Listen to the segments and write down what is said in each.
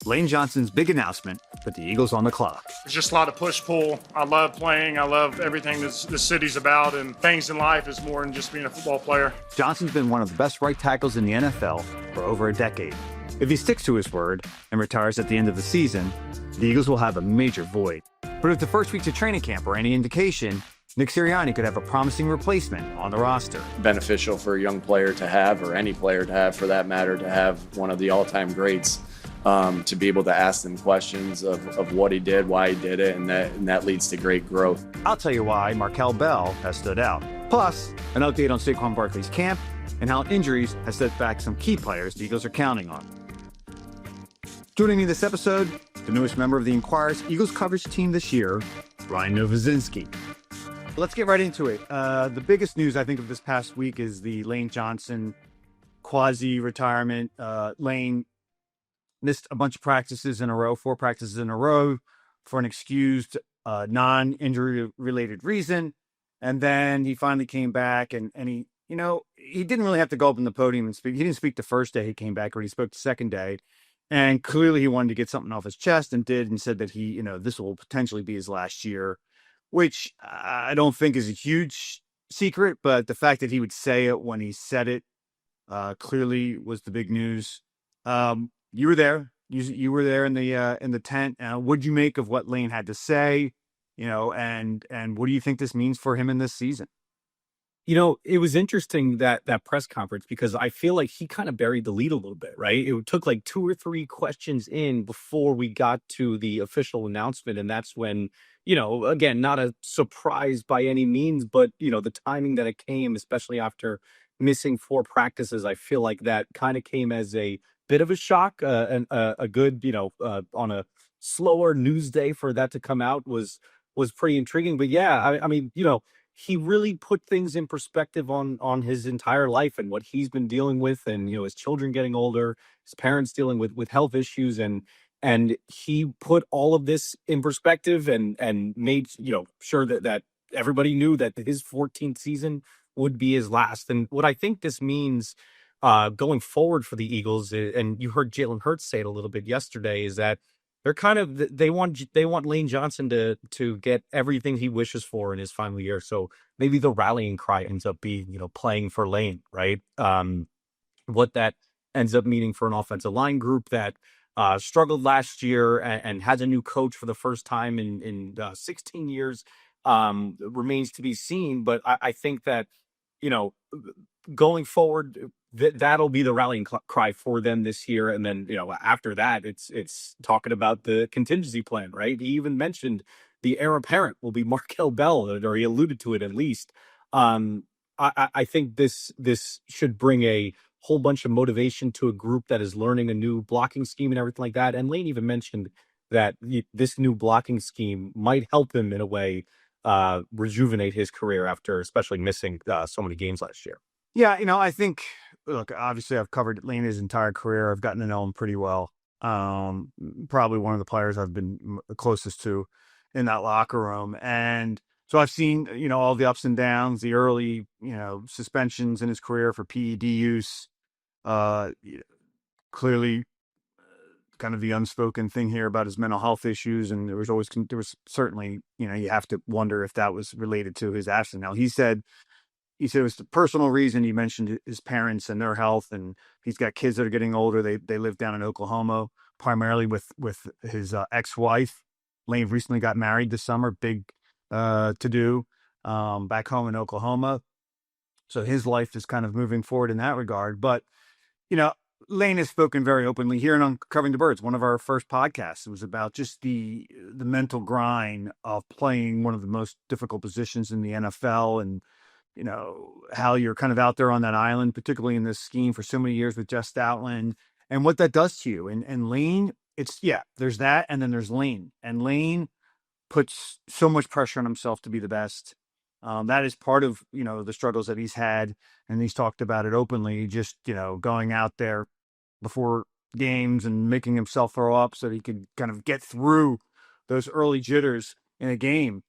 Lane Johnson's big announcement put the Eagles on the clock. It's just a lot of push-pull. I love playing. I love everything this city's about, and things in life is more than just being a football player. Johnson's been one of the best right tackles in the NFL for over a decade. If he sticks to his word and retires at the end of the season, the Eagles will have a major void. But if the first weeks of training camp are any indication, Nick Sirianni could have a promising replacement on the roster. Beneficial for a young player to have, or any player to have for that matter, to have one of the all-time greats. To be able to ask them questions of what he did, why he did it, and that leads to great growth. I'll tell you why Markel Bell has stood out. Plus, an update on Saquon Barkley's camp and how injuries have set back some key players the Eagles are counting on. Joining me this episode, the newest member of the Inquirer's Eagles coverage team this year, Ryan Novozinsky. Let's get right into it. The biggest news, I think, of this past week is the Lane Johnson quasi-retirement. Lane missed a bunch of practices in a row, 4 practices in a row for an excused non-injury related reason. And then he finally came back and he didn't really have to go up on the podium and speak. He didn't speak the first day he came back, or he spoke the second day. And clearly he wanted to get something off his chest and did, and said that this will potentially be his last year, which I don't think is a huge secret, but the fact that he would say it when he said it clearly was the big news. You were there. You were there in the tent. What'd you make of what Lane had to say? And what do you think this means for him in this season? It was interesting that press conference, because I feel like he kind of buried the lead a little bit, right? It took like 2 or 3 questions in before we got to the official announcement. And that's when, again, not a surprise by any means, but, the timing that it came, especially after missing 4 practices, I feel like that kind of came as a bit of a shock, and a good, on a slower news day for that to come out was pretty intriguing. But yeah, I mean, he really put things in perspective on his entire life and what he's been dealing with, and his children getting older, his parents dealing with health issues, and he put all of this in perspective and made sure that everybody knew that his 14th season would be his last. And what I think this means going forward for the Eagles, and you heard Jalen Hurts say it a little bit yesterday, is that they're they want Lane Johnson to get everything he wishes for in his final year. So maybe the rallying cry ends up being, playing for Lane, right? What that ends up meaning for an offensive line group that struggled last year and has a new coach for the first time in 16 years remains to be seen. But I think that, going forward, that'll be the rallying cry for them this year. And then, after that, it's talking about the contingency plan, right? He even mentioned the heir apparent will be Markel Bell, or he alluded to it at least. I think this should bring a whole bunch of motivation to a group that is learning a new blocking scheme and everything like that. And Lane even mentioned that this new blocking scheme might help him in a way rejuvenate his career after especially missing so many games last year. Yeah, I think, look, obviously I've covered Lane his entire career. I've gotten to know him pretty well. Probably one of the players I've been closest to in that locker room. And so I've seen, all the ups and downs, the early, suspensions in his career for PED use. Clearly kind of the unspoken thing here about his mental health issues. And there was certainly, you have to wonder if that was related to his absence. Now, he said it was the personal reason. He mentioned his parents and their health, and he's got kids that are getting older. They live down in Oklahoma, primarily with his ex-wife. Lane recently got married this summer, big to do back home in Oklahoma. So his life is kind of moving forward in that regard. But, Lane has spoken very openly here on Uncovering the Birds, one of our first podcasts. It was about just the mental grind of playing one of the most difficult positions in the NFL, and how you're kind of out there on that island, particularly in this scheme for so many years with Jeff Stoutland, and what that does to you. And Lane, there's that, and then there's Lane. And Lane puts so much pressure on himself to be the best. That is part of, the struggles that he's had, and he's talked about it openly, just, going out there before games and making himself throw up so that he could kind of get through those early jitters in a game.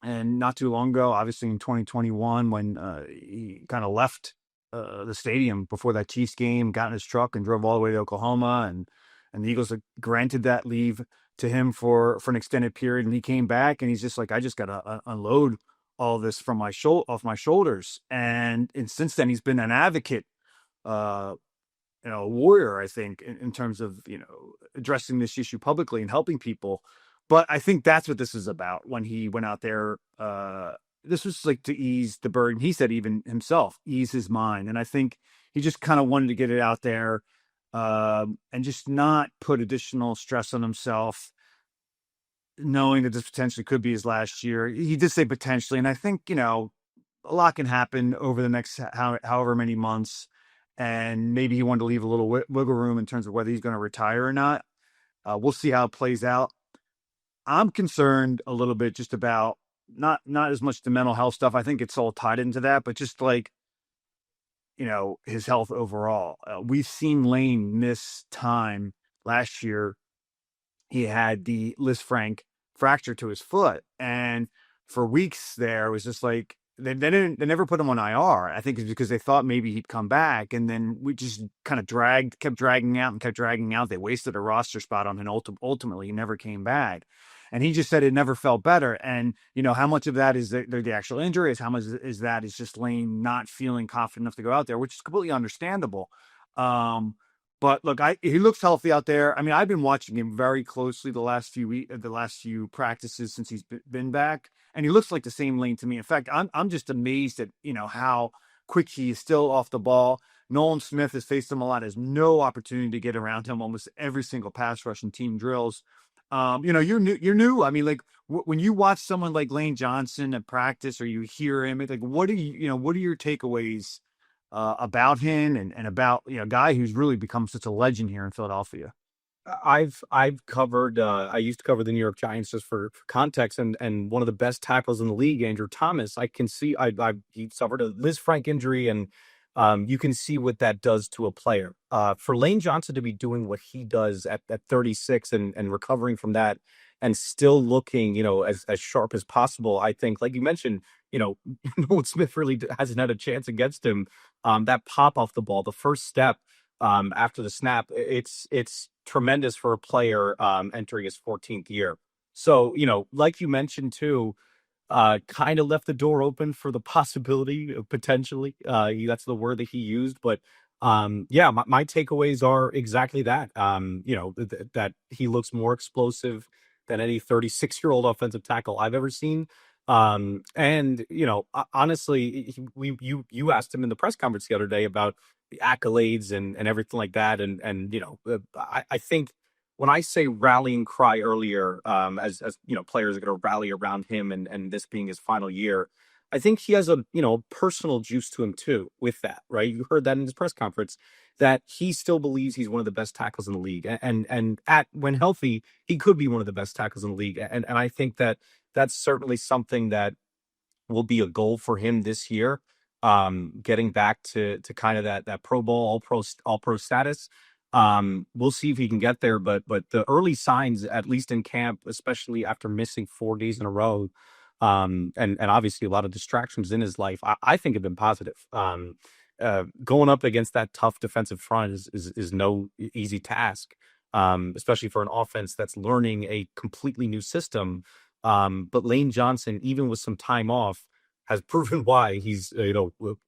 And not too long ago, obviously in 2021, when he kind of left the stadium before that Chiefs game, got in his truck and drove all the way to Oklahoma, and and the Eagles had granted that leave to him for an extended period, and he came back and he's just like, I just got to unload all this from off my shoulders. And since then he's been an advocate, a warrior, I think, in terms of, addressing this issue publicly and helping people. But I think that's what this is about. When he went out there, this was like to ease the burden. He said even himself, ease his mind. And I think he just kind of wanted to get it out there, and just not put additional stress on himself, knowing that this potentially could be his last year. He did say potentially. And I think, a lot can happen over the next however many months. And maybe he wanted to leave a little wiggle room in terms of whether he's going to retire or not. We'll see how it plays out. I'm concerned a little bit just about not as much the mental health stuff. I think it's all tied into that, but just like, his health overall. We've seen Lane miss time last year. He had the Liz Frank fracture to his foot, and for weeks there it was just like they never put him on IR. I think it's because they thought maybe he'd come back, and then we just kind of kept dragging out. They wasted a roster spot on him. Ultimately, he never came back, and he just said it never felt better. And how much of that is the actual injury? How much is that is just Lane not feeling confident enough to go out there, which is completely understandable. But look, he looks healthy out there. I mean, I've been watching him very closely the last few practices since he's been back, and he looks like the same Lane to me. In fact, I'm just amazed at how quick he is still off the ball. Nolan Smith has faced him a lot, has no opportunity to get around him almost every single pass rush and team drills. You're new. I mean, like when you watch someone like Lane Johnson at practice, or you hear him, it's like, what are your takeaways about him and about a guy who's really become such a legend here in Philadelphia? I've covered. I used to cover the New York Giants just for context, and one of the best tackles in the league, Andrew Thomas. I can see. He suffered a Liz Frank injury, and you can see what that does to a player. For Lane Johnson to be doing what he does at 36 and recovering from that, and still looking as sharp as possible. I think, like you mentioned, Nolan Smith really hasn't had a chance against him. That pop off the ball, the first step after the snap, it's tremendous for a player entering his 14th year. So, like you mentioned too, kind of left the door open for the possibility of potentially. That's the word that he used. But yeah, my takeaways are exactly that. That he looks more explosive than any 36-year-old offensive tackle I've ever seen. And honestly, you asked him in the press conference the other day about the accolades and everything like that. And I think when I say rallying cry earlier, as players are going to rally around him and this being his final year, I think he has a personal juice to him too with that, right? You heard that in his press conference, that he still believes he's one of the best tackles in the league, and when healthy, he could be one of the best tackles in the league. And I think that that's certainly something that will be a goal for him this year. Getting back to kind of that Pro Bowl, all pro status. We'll see if he can get there, but the early signs, at least in camp, especially after missing 4 days in a row, and obviously a lot of distractions in his life, I think have been positive. Going up against that tough defensive front is no easy task, especially for an offense that's learning a completely new system. But Lane Johnson, even with some time off, has proven why he's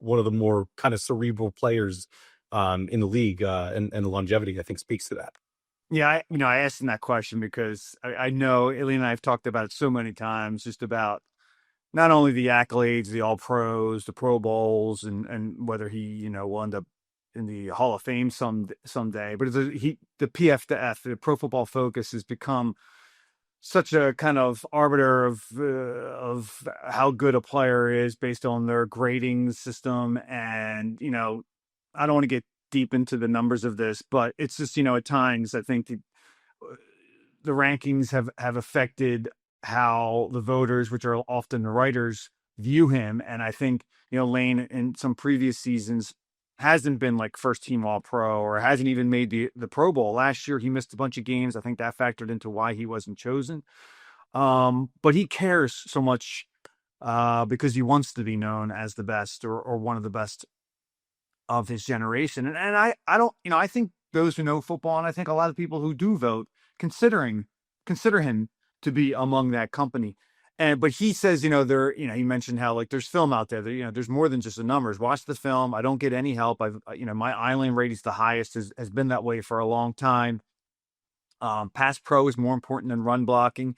one of the more kind of cerebral players in the league, and the longevity, I think, speaks to that. Yeah, I asked him that question because I know Ilya and I have talked about it so many times, just about not only the accolades, the All Pros, the Pro Bowls, and whether he will end up in the Hall of Fame someday. But the PFF, the Pro Football Focus, has become such a kind of arbiter of how good a player is based on their grading system. And I don't want to get deep into the numbers of this, but it's just at times I think the rankings have affected how the voters, which are often the writers, view him. And I think Lane in some previous seasons hasn't been like first team All Pro, or hasn't even made the Pro Bowl. Last year he missed a bunch of games. I think that factored into why he wasn't chosen. But he cares so much because he wants to be known as the best, or one of the best of his generation. And I don't, I think those who know football, and I think a lot of people who do vote, consider him to be among that company. But he says, he mentioned how like there's film out there that, there's more than just the numbers. Watch the film. I don't get any help. My island rating's the highest, has been that way for a long time. Pass pro is more important than run blocking.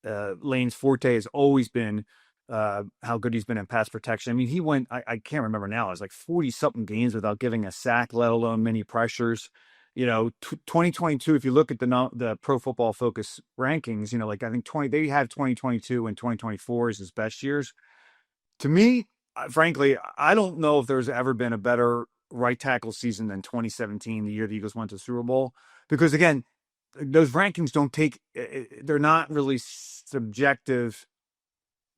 Lane's forte has always been how good he's been in pass protection. I mean, he went, I can't remember now, it was like 40 something games without giving a sack, let alone many pressures. 2022, if you look at the Pro Football Focus rankings, like I think they have 2022 and 2024 as his best years. To me, frankly, I don't know if there's ever been a better right tackle season than 2017, the year the Eagles went to the Super Bowl. Because again, those rankings they're not really subjective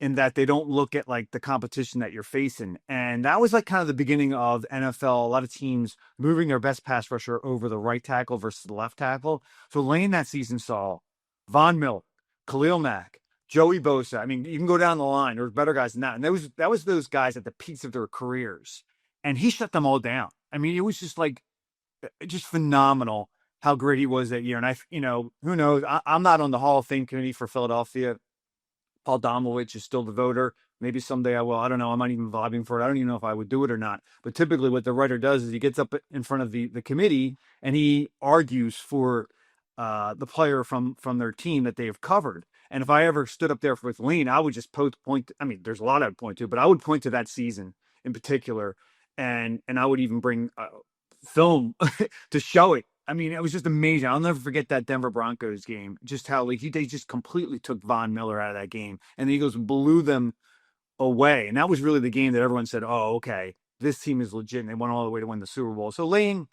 in that they don't look at like the competition that you're facing. And that was like kind of the beginning of NFL, a lot of teams moving their best pass rusher over the right tackle versus the left tackle. So Lane that season saw Von Miller, Khalil Mack, Joey Bosa. I mean, you can go down the line. There's better guys than that. And that was those guys at the peaks of their careers. And he shut them all down. I mean, it was just phenomenal how great he was that year. And who knows? I'm not on the Hall of Fame committee for Philadelphia. Paul Domowitch is still the voter. Maybe someday I will. I don't know. I'm not even lobbying for it. I don't even know if I would do it or not. But typically what the writer does is he gets up in front of the committee and he argues for the player from their team that they have covered. And if I ever stood up there with Lane, I would just point. I mean, there's a lot I'd point to, but I would point to that season in particular. And I would even bring film to show it. I mean, it was just amazing. I'll never forget that Denver Broncos game. Just how they just completely took Von Miller out of that game, and the Eagles blew them away. And that was really the game that everyone said, "Oh, okay, this team is legit." And they went all the way to win the Super Bowl. So Lane,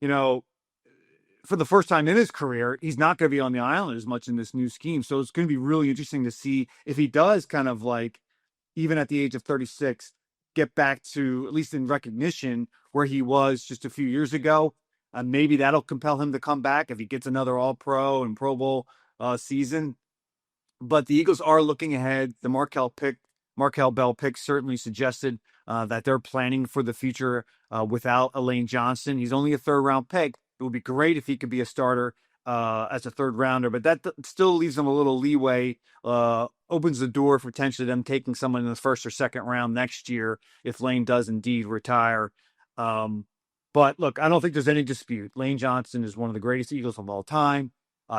for the first time in his career, he's not going to be on the island as much in this new scheme. So it's going to be really interesting to see if he does kind of like, even at the age of 36, get back to, at least in recognition, where he was just a few years ago. Maybe that'll compel him to come back if he gets another All-Pro and Pro Bowl season. But the Eagles are looking ahead. The Markel Bell pick certainly suggested that they're planning for the future without Elaine Johnson. He's only a third-round pick. It would be great if he could be a starter as a third-rounder, but that still leaves them a little leeway, opens the door for potentially them taking someone in the first or second round next year if Lane does indeed retire. But look, I don't think there's any dispute. Lane Johnson is one of the greatest Eagles of all time.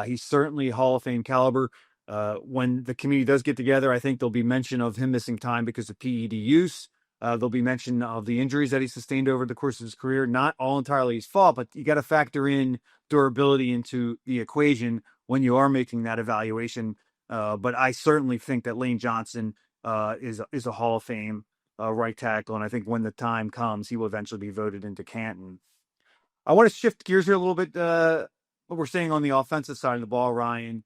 He's certainly Hall of Fame caliber. When the community does get together, I think there'll be mention of him missing time because of PED use. There'll be mention of the injuries that he sustained over the course of his career. Not all entirely his fault, but you got to factor in durability into the equation when you are making that evaluation. But I certainly think that Lane Johnson is a Hall of Fame right tackle, and I think when the time comes, he will eventually be voted into Canton. I want to shift gears here a little bit. What we're saying on the offensive side of the ball, Ryan.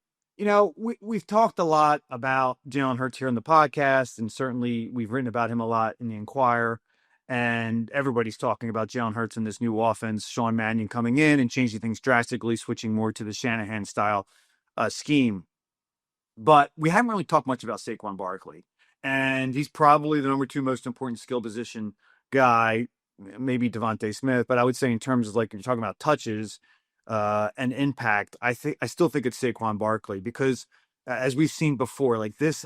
We've talked a lot about Jalen Hurts here on the podcast, and certainly we've written about him a lot in the Inquirer. And everybody's talking about Jalen Hurts in this new offense. Sean Mannion coming in and changing things drastically, switching more to the Shanahan style scheme. But we haven't really talked much about Saquon Barkley. And he's probably the number 2 most important skill position guy, maybe Devontae Smith. But I would say in terms of like, you're talking about touches and impact, I still think it's Saquon Barkley because as we've seen before, like this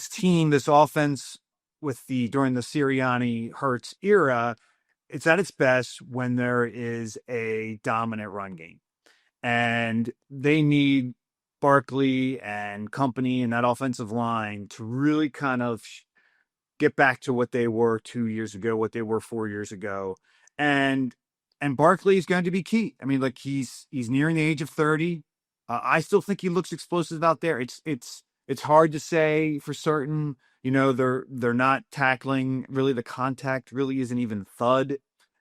team, this offense during the Sirianni Hurts era, it's at its best when there is a dominant run game. And they need Barkley and company and that offensive line to really kind of get back to what they were 2 years ago, what they were 4 years ago. And Barkley is going to be key. I mean, like he's nearing the age of 30. I still think he looks explosive out there. It's hard to say for certain. They're not tackling really. The contact really isn't even thud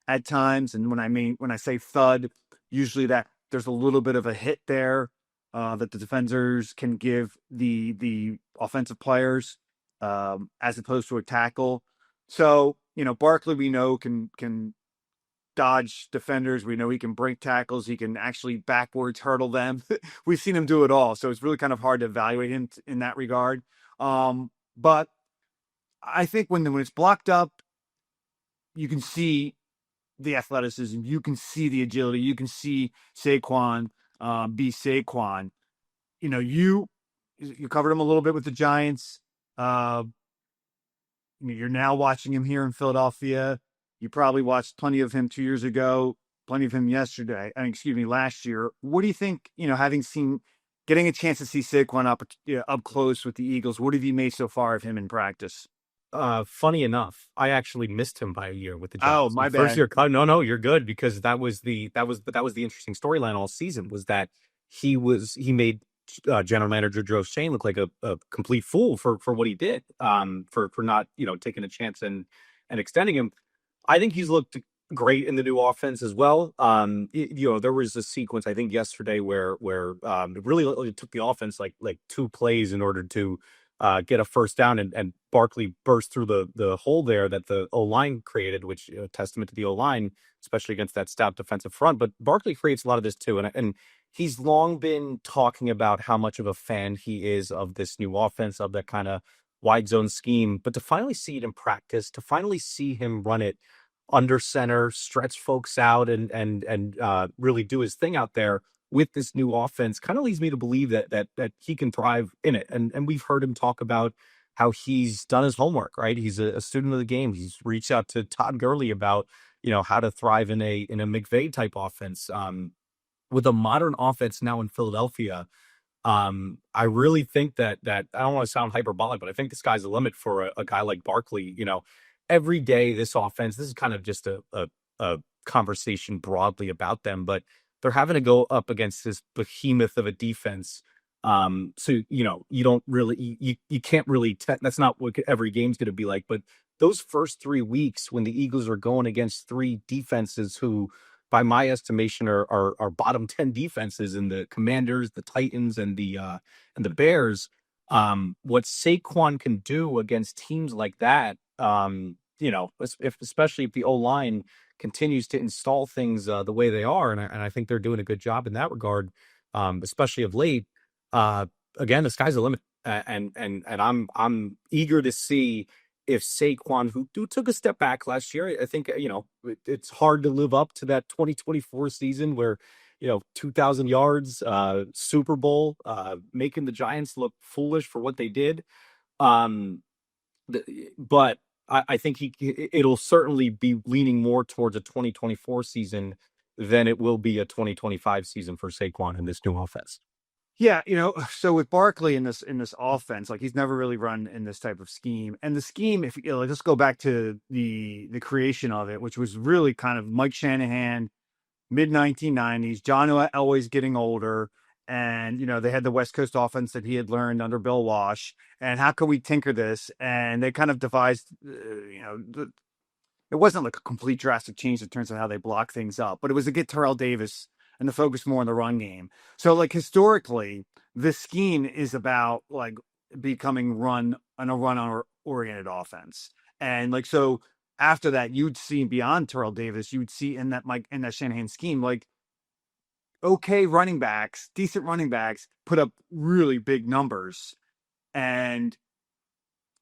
at times. And when I say thud, usually that there's a little bit of a hit there that the defenders can give the offensive players as opposed to a tackle. So, Barkley, we know can dodge defenders. We know he can break tackles. He can actually backwards hurdle them. We've seen him do it all. So it's really kind of hard to evaluate him in that regard. But I think when it's blocked up, you can see the athleticism. You can see the agility. You can see Saquon be Saquon. You covered him a little bit with the Giants. Uh, you're now watching him here in Philadelphia. You probably watched plenty of him 2 years ago, plenty of him last year. What do you think, getting a chance to see Saquon up close with the Eagles, what have you made so far of him in practice? Funny enough, I actually missed him by a year with the Oh, Giants. my First bad. year, no, you're good, because that was the interesting storyline all season, was that he made general manager Joe Shane look like a complete fool for what he did, for not taking a chance and extending him. I think he's looked great in the new offense as well. There was a sequence, I think, yesterday where it really took the offense like 2 plays in order to get a first down, and Barkley burst through the hole there that the O-line created, which testament to the O-line, especially against that stout defensive front. But Barkley creates a lot of this too, and he's long been talking about how much of a fan he is of this new offense, of that kind of wide zone scheme. But to finally see it in practice, to finally see him run it under center, stretch folks out, and really do his thing out there with this new offense, kind of leads me to believe that he can thrive in it. And we've heard him talk about how he's done his homework, right? He's a student of the game. He's reached out to Todd Gurley about how to thrive in a McVay type offense. With a modern offense now in Philadelphia, I really think that I don't want to sound hyperbolic, but I think the sky's the limit for a guy like Barkley. Every day this offense, this is kind of just a conversation broadly about them, but they're having to go up against this behemoth of a defense. So you don't really, you can't really. That's not what every game's going to be like. But those first 3 weeks, when the Eagles are going against 3 defenses who, by my estimation, are bottom 10 defenses, in the Commanders, the Titans, and the Bears. What Saquon can do against teams like that, especially if the O-line continues to install things the way they are, and I think they're doing a good job in that regard, especially of late. Again, the sky's the limit, and I'm eager to see if Saquon, who took a step back last year, I think it's hard to live up to that 2024 season where 2,000 yards, Super Bowl, making the Giants look foolish for what they did. But I think it'll certainly be leaning more towards a 2024 season than it will be a 2025 season for Saquon in this new offense. Yeah, so with Barkley in this offense, like, he's never really run in this type of scheme. And the scheme, if let's go back to the creation of it, which was really kind of Mike Shanahan, mid 1990s, John Elway's getting older, and they had the West Coast offense that he had learned under Bill Walsh. And how could we tinker this? And they kind of devised, it wasn't like a complete drastic change in terms of how they block things up, but it was to get Terrell Davis and to focus more on the run game. So, like, historically, this scheme is about like becoming run oriented offense. And like, so after that, you'd see beyond Terrell Davis, you'd see in that Shanahan scheme, like, okay, decent running backs put up really big numbers. And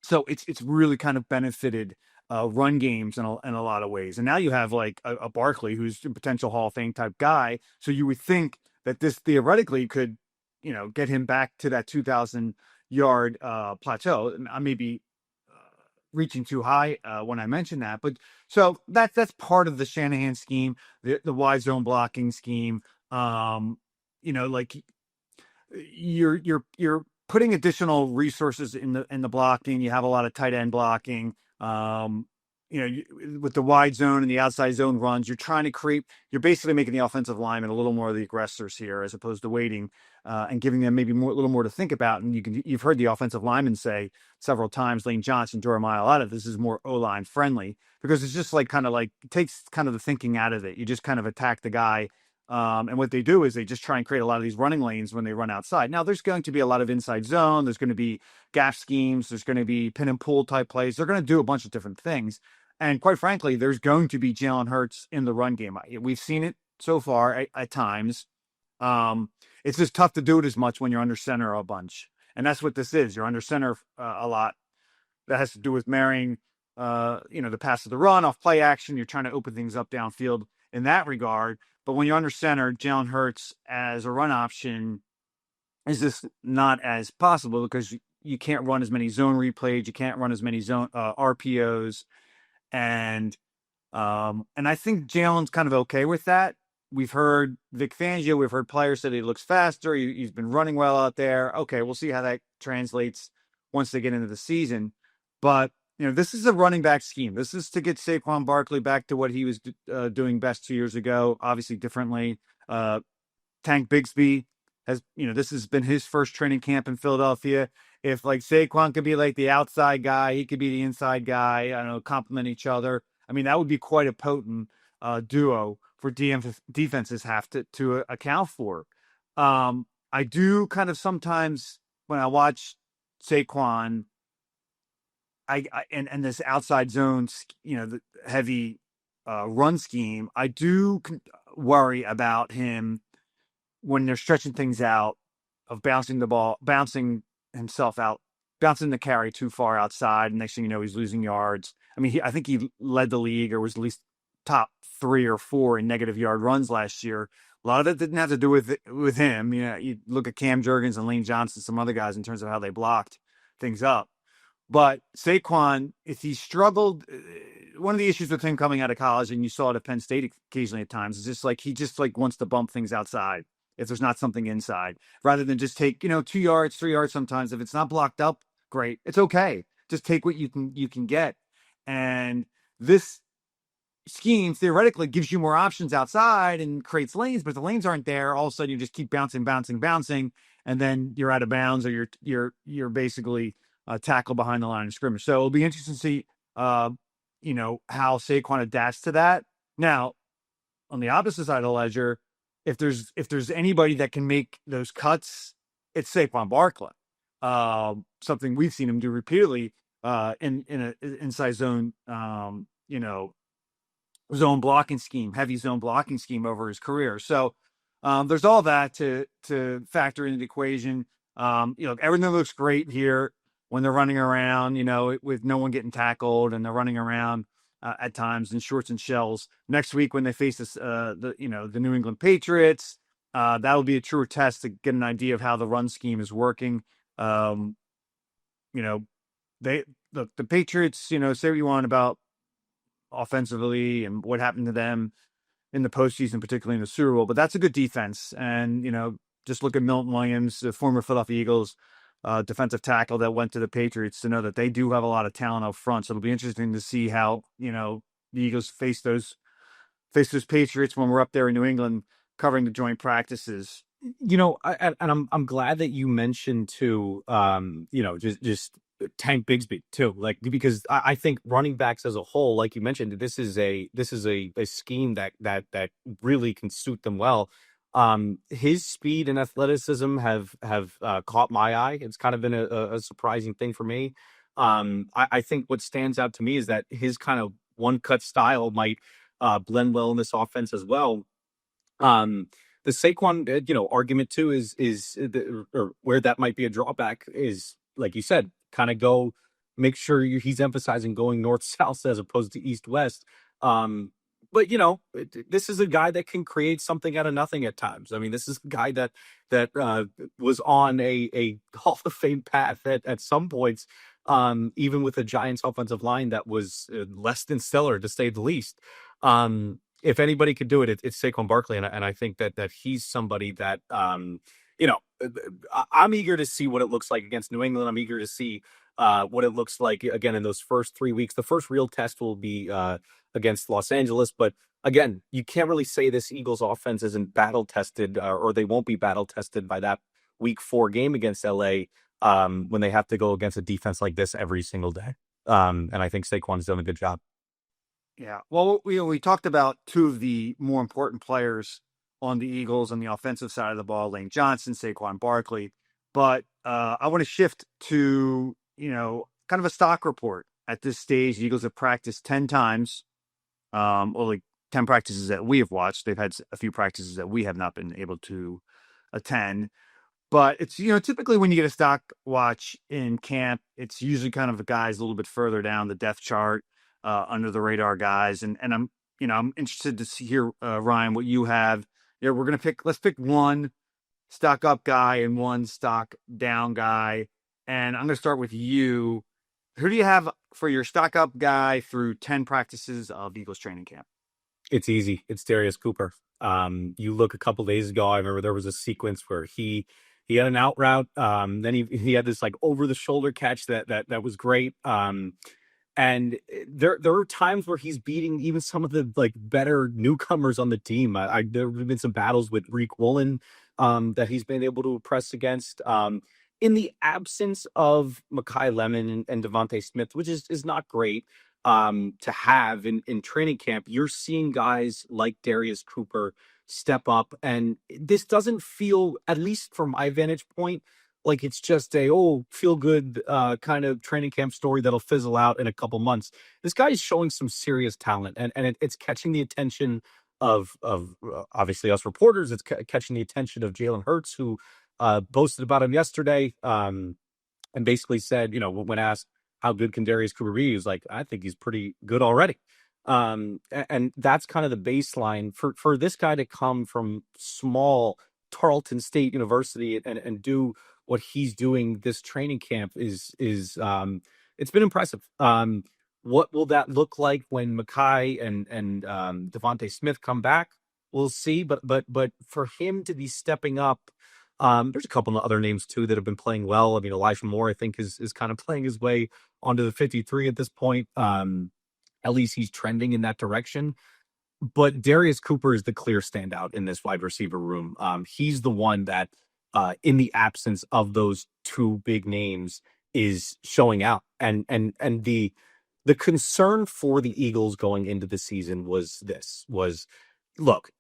so it's really kind of benefited run games in a lot of ways. And now you have like a Barkley, who's a potential Hall of Fame type guy. So you would think that this theoretically could, get him back to that 2,000 yard plateau. I may be reaching too high when I mention that, but so that's part of the Shanahan scheme, the wide zone blocking scheme. Like, you're putting additional resources in the blocking. You have a lot of tight end blocking. With the wide zone and the outside zone runs, you're basically making the offensive linemen a little more of the aggressors here, as opposed to waiting and giving them maybe a little more to think about. And you've heard the offensive linemen say several times, Lane Johnson, Jeremiah Latta, this is more O-line friendly, because it's just like kind of like, it takes kind of the thinking out of it. You just kind of attack the guy. And what they do is they just try and create a lot of these running lanes when they run outside. Now, there's going to be a lot of inside zone. There's going to be gap schemes. There's going to be pin and pull type plays. They're going to do a bunch of different things. And quite frankly, there's going to be Jalen Hurts in the run game. We've seen it so far at times. It's just tough to do it as much when you're under center a bunch. And that's what this is. You're under center a lot. That has to do with marrying the pass of the run off play action. You're trying to open things up downfield in that regard. But when you're under center, Jalen Hurts as a run option is just not as possible because you can't run as many zone replays. You can't run as many zone RPOs. And I think Jalen's kind of okay with that. We've heard Vic Fangio, we've heard players say he looks faster. He's been running well out there. Okay, we'll see how that translates once they get into the season. But, this is a running back scheme. This is to get Saquon Barkley back to what he was doing best 2 years ago, obviously differently. Tank Bigsby this has been his first training camp in Philadelphia. If Saquon could be the outside guy, he could be the inside guy, I don't know, complement each other. I mean, that would be quite a potent duo for defenses have to account for. I do kind of sometimes when I watch Saquon, and this outside zone, the heavy run scheme, I do worry about him when they're stretching things out of bouncing himself out, bouncing the carry too far outside. And next thing you know, he's losing yards. I mean, I think he led the league or was at least top 3 or 4 in negative yard runs last year. A lot of it didn't have to do with him. You look at Cam Jurgens and Lane Johnson, some other guys in terms of how they blocked things up. But Saquon, if he struggled, one of the issues with him coming out of college, and you saw it at Penn State occasionally at times, is just he just wants to bump things outside if there's not something inside, rather than just take 2 yards, 3 yards. Sometimes if it's not blocked up, great, it's okay. Just take what you can get. And this scheme theoretically gives you more options outside and creates lanes, but if the lanes aren't there, all of a sudden you just keep bouncing, and then you're out of bounds, or you're basically tackle behind the line of scrimmage. So it'll be interesting to see, how Saquon adapts to that. Now, on the opposite side of the ledger, if there's anybody that can make those cuts, it's Saquon Barkley. Something we've seen him do repeatedly in an inside zone, zone blocking scheme, heavy zone blocking scheme over his career. So there's all that to factor into the equation. Everything looks great here when they're running around, with no one getting tackled, and they're running around at times in shorts and shells. Next week when they face the New England Patriots, that'll be a truer test to get an idea of how the run scheme is working. The Patriots, say what you want about offensively and what happened to them in the postseason, particularly in the Super Bowl, but that's a good defense. And, just look at Milton Williams, the former Philadelphia Eagles defensive tackle that went to the Patriots, to know that they do have a lot of talent up front. So it'll be interesting to see how, the Eagles face those Patriots when we're up there in New England covering the joint practices. I'm glad that you mentioned too, just Tank Bigsby too, because I think running backs as a whole, like you mentioned, this is a scheme that really can suit them well. His speed and athleticism have caught my eye. It's kind of been a surprising thing for me. I think what stands out to me is that his kind of one cut style might blend well in this offense as well. The Saquon, argument too is or where that might be a drawback is, like you said, kind of go make sure he's emphasizing going north south as opposed to east west. But this is a guy that can create something out of nothing at times. I mean, this is a guy that was on a Hall of Fame path at some points, even with a Giants offensive line that was less than stellar, to say the least. If anybody could do it, it's Saquon Barkley, and I think that he's somebody that I'm eager to see what it looks like against New England. I'm eager to see what it looks like again in those first 3 weeks. The first real test will be against Los Angeles, but again, you can't really say this Eagles offense isn't battle tested, or they won't be battle tested by that Week 4 game against LA when they have to go against a defense like this every single day. And I think Saquon's done a good job. Yeah. Well, we talked about two of the more important players on the Eagles on the offensive side of the ball, Lane Johnson, Saquon Barkley. But I want to shift to, kind of a stock report. At this stage, the Eagles have practiced 10 times. Only 10 practices that we have watched. They've had a few practices that we have not been able to attend. But it's, typically when you get a stock watch in camp, it's usually kind of the guys a little bit further down the depth chart, under the radar guys. And I'm interested to hear, Ryan, what you have. Yeah, let's pick one stock up guy and one stock down guy. And I'm going to start with you. Who do you have for your stock up guy through 10 practices of Eagles training camp? It's easy. It's Darius Cooper. You look a couple days ago, I remember there was a sequence where he had an out route. Then he had this like over the shoulder catch that was great. And there are times where he's beating even some of the like better newcomers on the team. There have been some battles with Reek Woolen that he's been able to press against. In the absence of Makai Lemon and Devontae Smith, which is not great to have in training camp, you're seeing guys like Darius Cooper step up. And this doesn't feel, at least from my vantage point, like it's just a feel good kind of training camp story that'll fizzle out in a couple months. This guy is showing some serious talent, and it's catching the attention of obviously us reporters. It's catching the attention of Jalen Hurts, who boasted about him yesterday, and basically said, when asked how good can Darius Cooper be, he's like, I think he's pretty good already. And that's kind of the baseline for this guy to come from small Tarleton State University and do what he's doing this training camp is it's been impressive. What will that look like when Makai and Devontae Smith come back? We'll see. But for him to be stepping up, there's a couple of other names too that have been playing well. I mean, Elijah Moore, I think, is kind of playing his way onto the 53 at this point. At least he's trending in that direction. But Darius Cooper is the clear standout in this wide receiver room. He's the one that, in the absence of those two big names, is showing out. And the concern for the Eagles going into the season was look,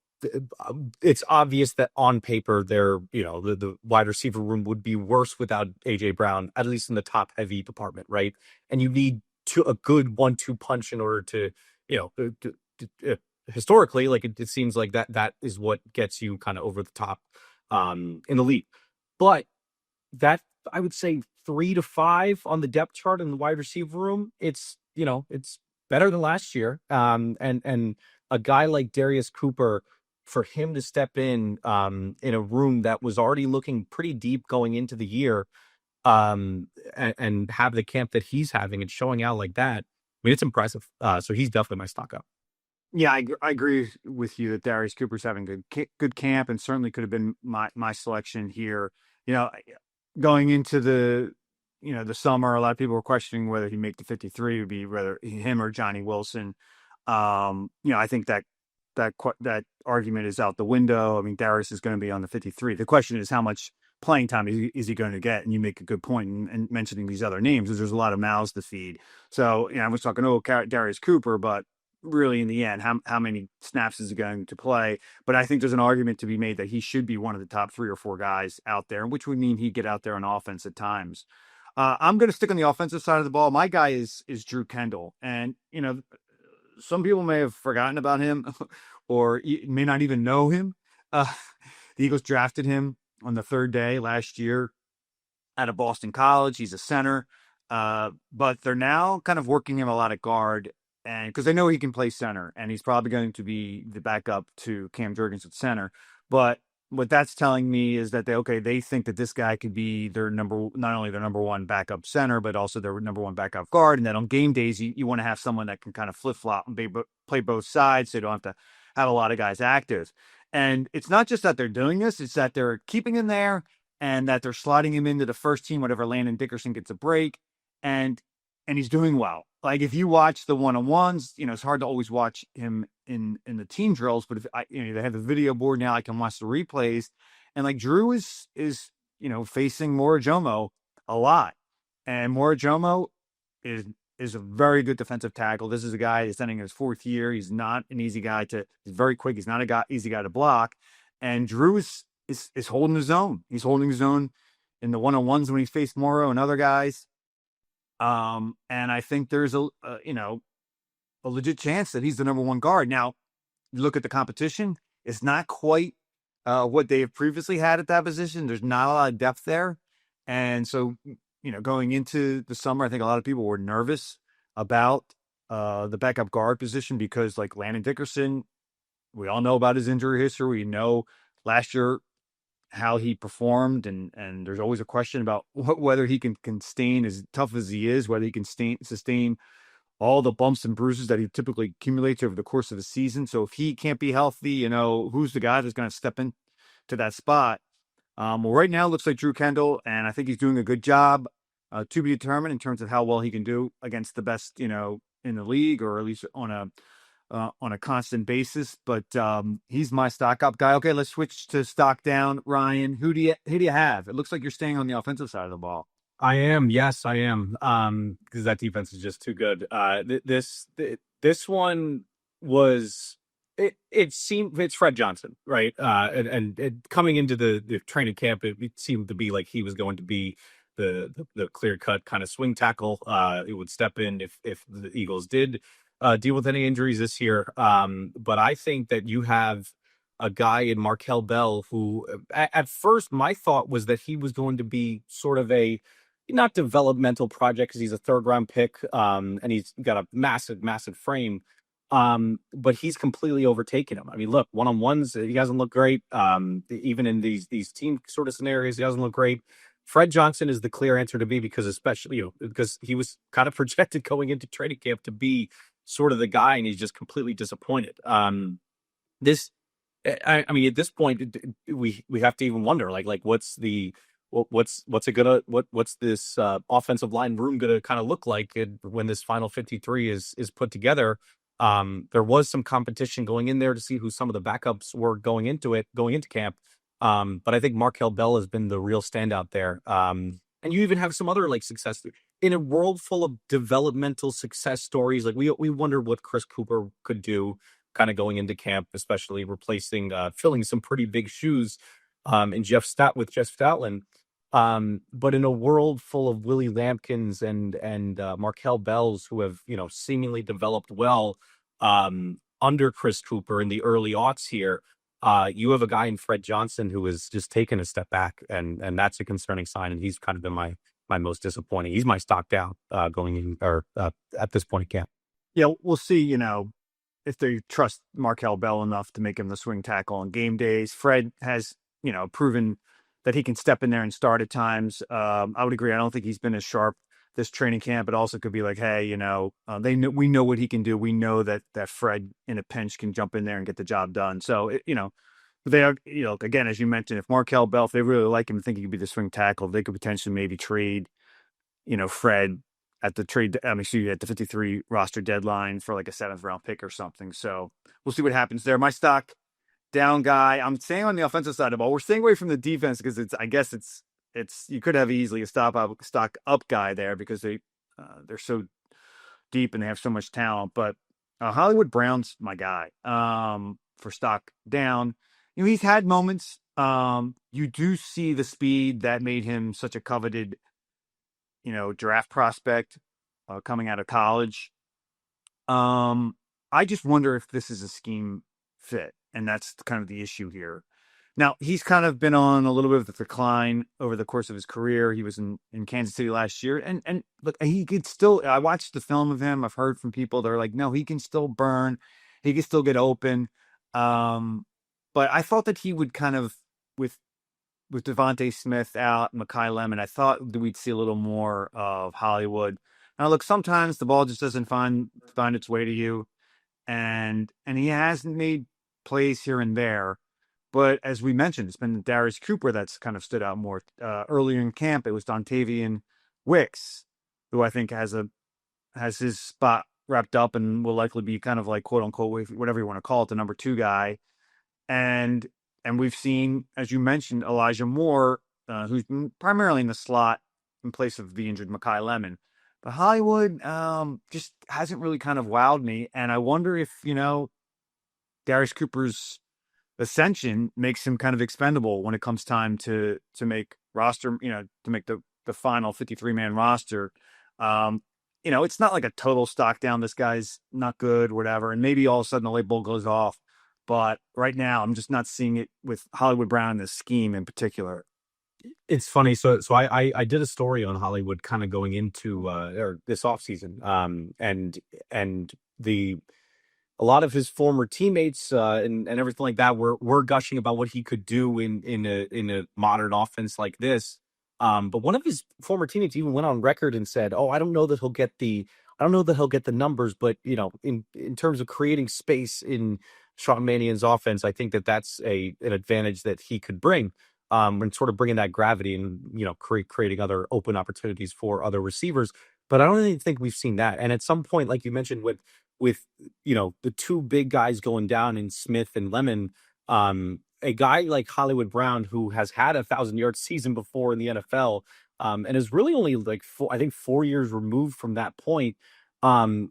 it's obvious that on paper the wide receiver room would be worse without AJ Brown, at least in the top heavy department, right? And you need a good 1-2 punch in order to, historically, like it seems like that is what gets you kind of over the top in the league. But that, I would say 3 to 5 on the depth chart in the wide receiver room, it's better than last year. And a guy like Darius Cooper, for him to step in a room that was already looking pretty deep going into the year, and have the camp that he's having and showing out like that, I mean, it's impressive. So he's definitely my stock up. Yeah, I agree with you that Darius Cooper's having good camp, and certainly could have been my selection here. Going into the summer, a lot of people were questioning whether he'd make the 53. Would be whether him or Johnny Wilson. I think that argument is out the window. I mean, Darius is going to be on the 53. The question is how much playing time is he going to get? And you make a good point in mentioning these other names, because there's a lot of mouths to feed. So, I was talking, Darius Cooper, but really in the end, how many snaps is he going to play? But I think there's an argument to be made that he should be one of the top 3 or 4 guys out there, which would mean he'd get out there on offense at times. I'm going to stick on the offensive side of the ball. My guy is Drew Kendall. And, some people may have forgotten about him or may not even know him. The Eagles drafted him on the 3rd day last year out of Boston College. He's a center, but they're now kind of working him a lot at guard, and because they know he can play center, and he's probably going to be the backup to Cam Jurgens at center. But what that's telling me is that they think that this guy could be not only their number 1 backup center, but also their number 1 backup guard. And that on game days, you want to have someone that can kind of flip flop and play both sides, so you don't have to have a lot of guys active. And it's not just that they're doing this; it's that they're keeping him there, and that they're slotting him into the first team whenever Landon Dickerson gets a break, and he's doing well. Like, if you watch the one-on-ones, it's hard to always watch him in the team drills, but if they have the video board now, I can watch the replays, and like Drew is facing Morojomo a lot, and Morojomo is a very good defensive tackle. This is a guy that's ending his 4th year. He's not an easy guy he's very quick. He's not easy guy to block, and Drew is holding his own. He's holding his own in the one-on-ones when he faced Moro and other guys. And I think there's a legit chance that he's the number 1 guard. Now, you look at the competition, it's not quite what they have previously had at that position. There's not a lot of depth there. And so, going into the summer, I think a lot of people were nervous about the backup guard position because, like, Landon Dickerson, we all know about his injury history. We know last year how he performed, and there's always a question about whether he can sustain, as tough as he is, whether he can sustain all the bumps and bruises that he typically accumulates over the course of a season. So if he can't be healthy, who's the guy that's going to step in to that spot? Well, right now it looks like Drew Kendall, and I think he's doing a good job, to be determined in terms of how well he can do against the best, in the league, or at least on a constant basis. But he's my stock up guy. Okay, let's switch to stock down. Ryan, who do you have? It looks like you're staying on the offensive side of the ball. I am. Yes, I am. Because that defense is just too good. This one was. It seemed it's Fred Johnson, right? And coming into the training camp, it seemed to be like he was going to be the clear cut kind of swing tackle. It would step in if the Eagles did deal with any injuries this year. But I think that you have a guy in Markel Bell who, at first, my thought was that he was going to be sort of a not developmental project because he's a third round pick, and he's got a massive frame. But he's completely overtaken him. I mean, look, one-on-ones, he doesn't look great. Even in these team sort of scenarios, he doesn't look great. Fred Johnson is the clear answer to me because especially, because he was kind of projected going into training camp to be sort of the guy, and he's just completely disappointed. This, I mean, at this point, we have to even wonder, like what's the what's this offensive line room gonna kind of look like when this final 53 is put together? There was some competition going in there to see who some of the backups were going into camp. But I think Markel Bell has been the real standout there. And you even have some other like success in a world full of developmental success stories. Like we wonder what Chris Cooper could do kind of going into camp, especially replacing, filling some pretty big shoes, in Jeff Stoutland. But in a world full of Willie Lampkins and Markel Bells, who have, seemingly developed well, under Chris Cooper in the early aughts here, you have a guy in Fred Johnson who has just taken a step back, and that's a concerning sign. And he's kind of been my most disappointing. He's my stock down going in, or at this point in camp. Yeah, we'll see, if they trust Markel Bell enough to make him the swing tackle on game days. Fred has, proven that he can step in there and start at times. I would agree. I don't think he's been as sharp this training camp. It also could be like, hey, we know what he can do. We know that Fred in a pinch can jump in there and get the job done. So, they are, again, as you mentioned, if Markel Bell, if they really like him and think he could be the swing tackle, they could potentially maybe trade, Fred at the 53 roster deadline for like a 7th round pick or something. So we'll see what happens there. My stock down guy, I'm staying on the offensive side of the ball. We're staying away from the defense because it's you could have easily a stock up guy there because they're so deep and they have so much talent. But Hollywood Brown's my guy for stock down. He's had moments. You do see the speed that made him such a coveted, draft prospect coming out of college. I just wonder if this is a scheme fit, and that's kind of the issue here. Now, he's kind of been on a little bit of a decline over the course of his career. He was in Kansas City last year, and look, he could still. I watched the film of him. I've heard from people that are like, no, he can still burn. He can still get open. But I thought that he would kind of, with Devontae Smith out, Makai Lemon, I thought that we'd see a little more of Hollywood. Now, look, sometimes the ball just doesn't find its way to you, and he hasn't made plays here and there. But as we mentioned, it's been Darius Cooper that's kind of stood out more. Earlier in camp, it was Dontavian Wicks, who I think has his spot wrapped up and will likely be kind of like, quote unquote, whatever you want to call it, the number 2 guy. And we've seen, as you mentioned, Elijah Moore, who's been primarily in the slot in place of the injured Makai Lemon. But Hollywood just hasn't really kind of wowed me. And I wonder if, Darius Cooper's ascension makes him kind of expendable when it comes time to make roster, to make the final 53-man roster. It's not like a total stock down. This guy's not good, whatever. And maybe all of a sudden the light bulb goes off. But right now, I'm just not seeing it with Hollywood Brown in this scheme in particular. It's funny. So I did a story on Hollywood kind of going into or this offseason. And the a lot of his former teammates and everything like that were gushing about what he could do in a modern offense like this. But one of his former teammates even went on record and said, "Oh, I don't know that he'll get the numbers, but in terms of creating space in Sean Mannion's offense, I think that that's an advantage that he could bring." And sort of bringing that gravity and creating other open opportunities for other receivers. But I don't even think we've seen that. And at some point, like you mentioned, with the two big guys going down in Smith and Lemon, a guy like Hollywood Brown, who has had 1,000-yard season before in the NFL, and is really only like 4 years removed from that point,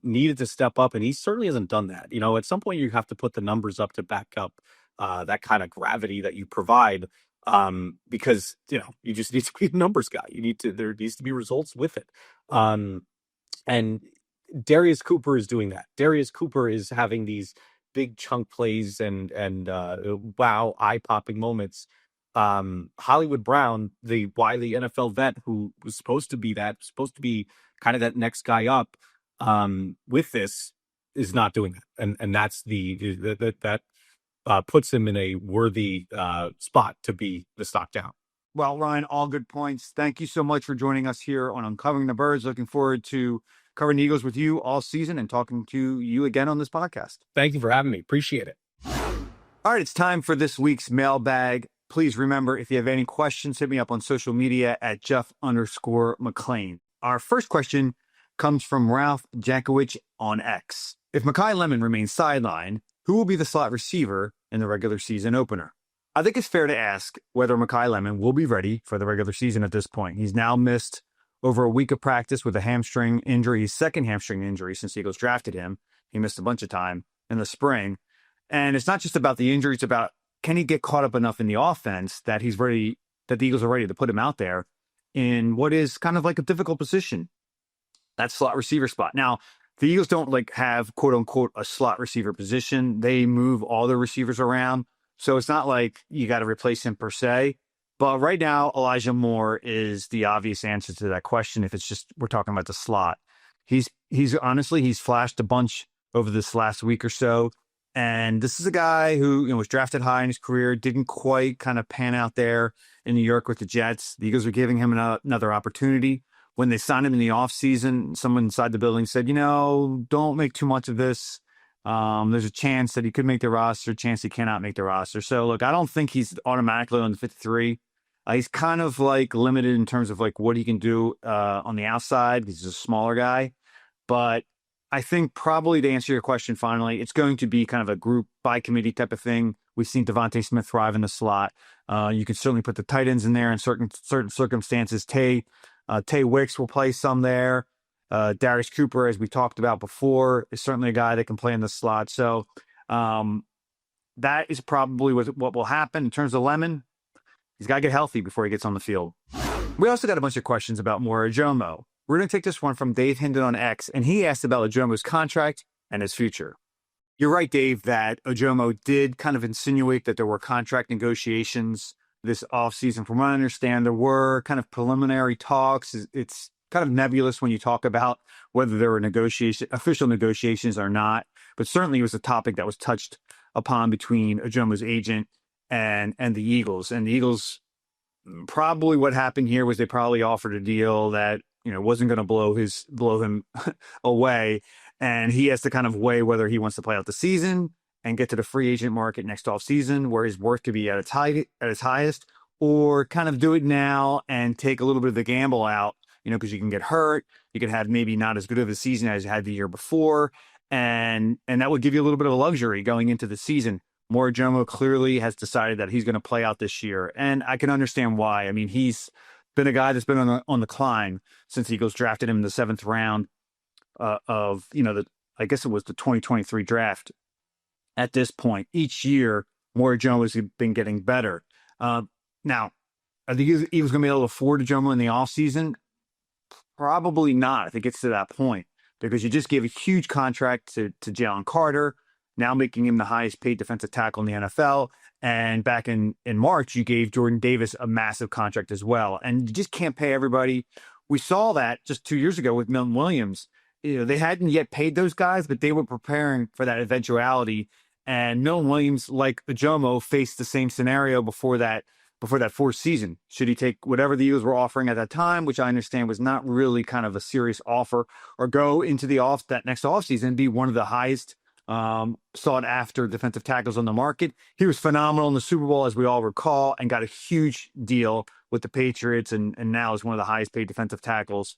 needed to step up, and he certainly hasn't done that. At some point you have to put the numbers up to back up that kind of gravity that you provide, because you just need to be a numbers guy. There needs to be results with it. And Darius Cooper is doing that. Darius Cooper is having these big chunk plays and wow, eye-popping moments. Hollywood Brown, the wily NFL vet who was supposed to be kind of that next guy up, with this, is not doing that. And that's that puts him in a worthy spot to be the stock down. Well, Ryan, all good points. Thank you so much for joining us here on Uncovering the Birds. Looking forward to covering the Eagles with you all season and talking to you again on this podcast. Thank you for having me. Appreciate it. All right, it's time for this week's mailbag. Please remember, if you have any questions, hit me up on social media at Jeff_McLane. Our first question comes from Ralph Jankowicz on X. If Makai Lemon remains sidelined, who will be the slot receiver in the regular season opener? I think it's fair to ask whether Makai Lemon will be ready for the regular season at this point. He's now missed over a week of practice with a hamstring injury, his second hamstring injury since the Eagles drafted him. He missed a bunch of time in the spring. And it's not just about the injury, it's about, can he get caught up enough in the offense that he's ready, that the Eagles are ready to put him out there in what is kind of like a difficult position, that slot receiver spot. Now, the Eagles don't have quote unquote a slot receiver position. They move all their receivers around. So it's not like you got to replace him per se. But right now, Elijah Moore is the obvious answer to that question. If it's just, we're talking about the slot, he's honestly, he's flashed a bunch over this last week or so. And this is a guy who was drafted high in his career, didn't quite kind of pan out there in New York with the Jets. The Eagles were giving him another opportunity. When they signed him in the offseason, someone inside the building said, don't make too much of this. There's a chance that he could make the roster, chance he cannot make the roster. So, look, I don't think he's automatically on the 53. He's kind of limited in terms of what he can do on the outside. He's a smaller guy. But I think probably to answer your question finally, it's going to be kind of a group by committee type of thing. We've seen Devontae Smith thrive in the slot. You can certainly put the tight ends in there in certain circumstances. Tay Wicks will play some there. Darius Cooper, as we talked about before, is certainly a guy that can play in the slot. So that is probably what will happen. In terms of Lemon, he's got to get healthy before he gets on the field. We also got a bunch of questions about Mora Ojomo. We're going to take this one from Dave Hinden on X, and he asked about Ojomo's contract and his future. You're right, Dave, that Ojomo did kind of insinuate that there were contract negotiations this offseason. From what I understand, there were kind of preliminary talks. It's kind of nebulous when you talk about whether there were official negotiations or not, but certainly it was a topic that was touched upon between Ojomo's agent and the Eagles. And the Eagles, probably what happened here was they probably offered a deal that wasn't going to blow him away, and he has to kind of weigh whether he wants to play out the season and get to the free agent market next offseason where his worth could be at its highest, or kind of do it now and take a little bit of the gamble out, because you can get hurt, you can have maybe not as good of a season as you had the year before, and that would give you a little bit of a luxury going into the season. Mora Ojomo clearly has decided that he's going to play out this year, and I can understand why. I mean, he's been a guy that's been on the climb since the Eagles drafted him in the 7th round of I guess it was the 2023 draft. At this point, each year, Mora Ojomo has been getting better. Now, are the Eagles going to be able to afford Ojomo in the offseason? Probably not if it gets to that point, because you just gave a huge contract to Jalen Carter. now making him the highest paid defensive tackle in the NFL. And back in March, you gave Jordan Davis a massive contract as well. And you just can't pay everybody. We saw that just 2 years ago with Milton Williams. They hadn't yet paid those guys, but they were preparing for that eventuality. And Milton Williams, like the Jomo, faced the same scenario before that fourth season. Should he take whatever the Eagles were offering at that time, which I understand was not really kind of a serious offer, or go into that next offseason and be one of the highest sought after defensive tackles on the market? He was phenomenal in the Super Bowl, as we all recall, and got a huge deal with the Patriots, and now is one of the highest paid defensive tackles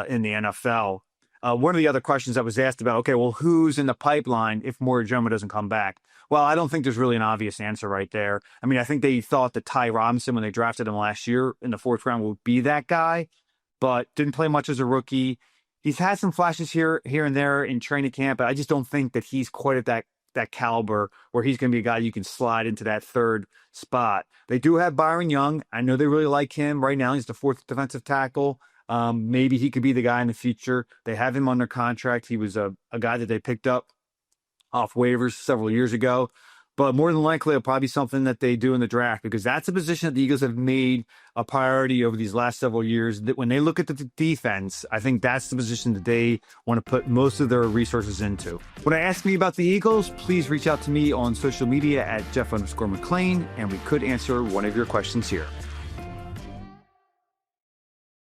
in the NFL. One of the other questions that was asked about, okay, well, who's in the pipeline if Jomo doesn't come back? Well, I don't think there's really an obvious answer right there. I mean, I think they thought that Ty Robinson, when they drafted him last year in the 4th round, would be that guy, but didn't play much as a rookie. He's had some flashes here and there in training camp, but I just don't think that he's quite at that caliber where he's going to be a guy you can slide into that 3rd spot. They do have Byron Young. I know they really like him. Right now, he's the 4th defensive tackle. Maybe he could be the guy in the future. They have him under contract. He was a guy that they picked up off waivers several years ago. But more than likely, it'll probably be something that they do in the draft, because that's a position that the Eagles have made a priority over these last several years. That when they look at the defense, I think that's the position that they want to put most of their resources into. When I ask me about the Eagles, please reach out to me on social media at Jeff_McLane, and we could answer one of your questions here.